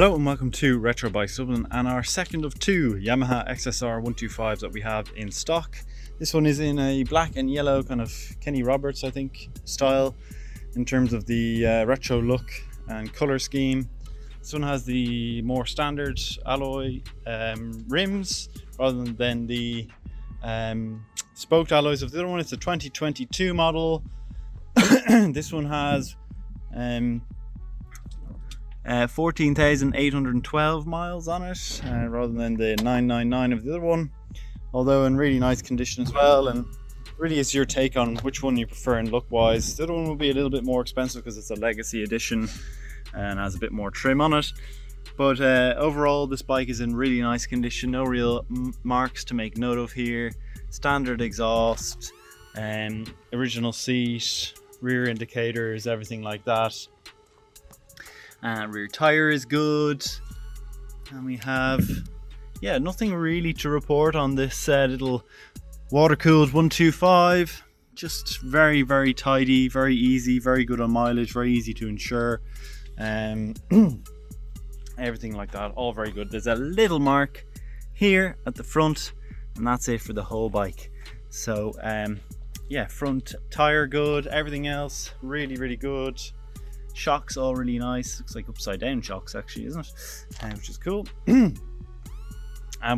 Hello and welcome to Retro Bikes Dublin and our second of two Yamaha XSR125s that we have in stock. This one is in a black and yellow kind of Kenny Roberts, I think, style in terms of the retro look and colour scheme. This one has the more standard alloy rims rather than the spoked alloys of the other one. It's a 2022 model. This one has 14,812 miles on it rather than the 999 of the other one, although in really nice condition as well, and really is your take on which one you prefer in look wise. The other one will be a little bit more expensive because it's a legacy edition and has a bit more trim on it, but overall this bike is in really nice condition. No real marks to make note of here. Standard exhaust, original seat, rear indicators, everything like that. Rear tire is good, and we have nothing really to report on this little water-cooled 125. Just very, very tidy, very easy, very good on mileage, very easy to insure, everything like that, all very good. There's a little mark here at the front, and that's it for the whole bike. So front tire good, everything else really, really good. Shocks all really nice. Looks like upside down shocks actually, isn't it? Which is cool. And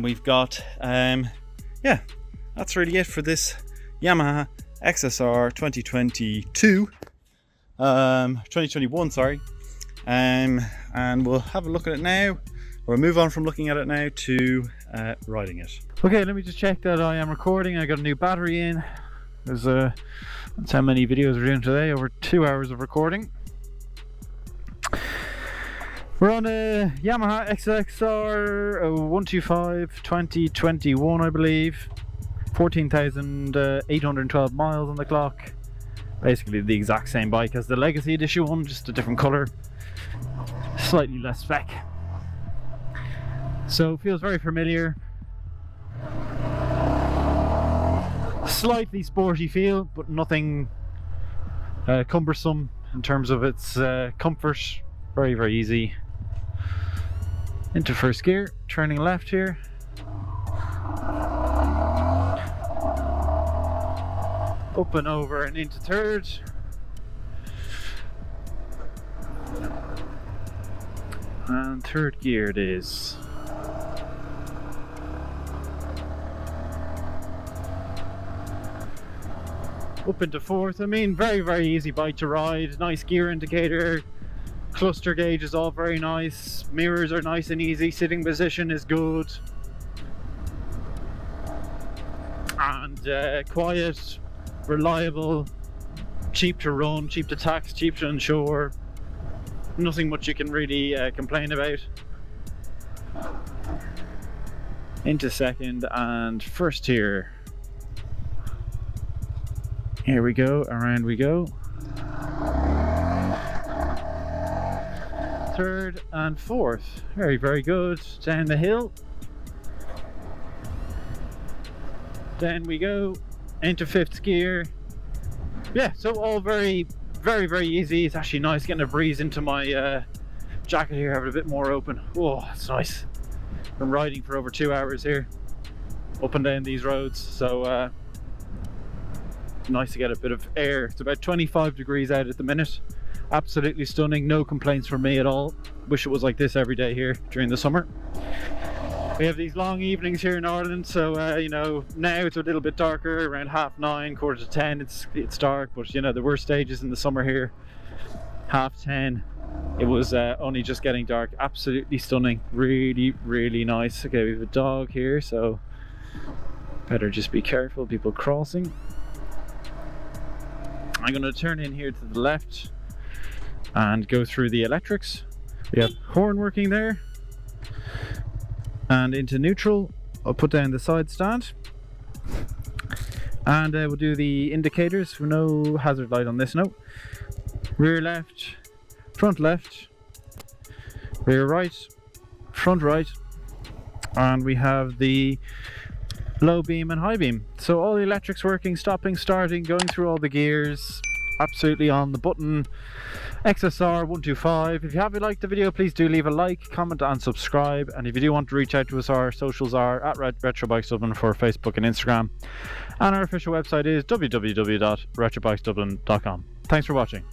we've got that's really it for this Yamaha XSR 2021, sorry. And we'll have a look at it now, or move on from looking at it now to riding it. Okay, let me just check that I am recording. I got a new battery in. There's that's how many videos we're doing today, over 2 hours of recording. We're on a Yamaha XSR125 2021, I believe. 14,812 miles on the clock. Basically the exact same bike as the Legacy Edition one, just a different colour. Slightly less spec. So feels very familiar. Slightly sporty feel, but nothing cumbersome in terms of its comfort. Very, very easy. Into first gear, turning left here. Up and over and into third. And third gear it is. Up into fourth. I mean, very, very easy bike to ride. Nice gear indicator. Cluster gauge is all very nice. Mirrors are nice and easy. Sitting position is good. And quiet, reliable, cheap to run, cheap to tax, cheap to insure. Nothing much you can really complain about. Into second and first here. Here we go, around we go. Third and fourth, very, very good. Down the hill. Then we go into fifth gear. Yeah, so all very, very, very easy. It's actually nice getting a breeze into my jacket here, having a bit more open. Oh, that's nice. Been riding for over 2 hours here, up and down these roads, so nice to get a bit of air. It's about 25 degrees out at the minute. Absolutely stunning, no complaints from me at all. Wish it was like this every day here during the summer. We have these long evenings here in Ireland, so now it's a little bit darker, around 9:30, 9:45, it's dark, but there were stages in the summer here, 10:30. It was only just getting dark. Absolutely stunning, really, really nice. Okay, we have a dog here, so better just be careful, people crossing. I'm going to turn in here to the left and go through the electrics. We have horn working there, and into neutral I'll put down the side stand, and we'll do the indicators. No hazard light on this, no. Rear left, front left, rear right, front right, and we have the low beam and high beam. So all the electrics working, stopping, starting, going through all the gears, absolutely on the button. XSR125. If you have liked the video, please do leave a like, comment and subscribe. And if you do want to reach out to us, our socials are at Retro Bikes Dublin for Facebook and Instagram. And our official website is www.retrobikesdublin.com. Thanks for watching.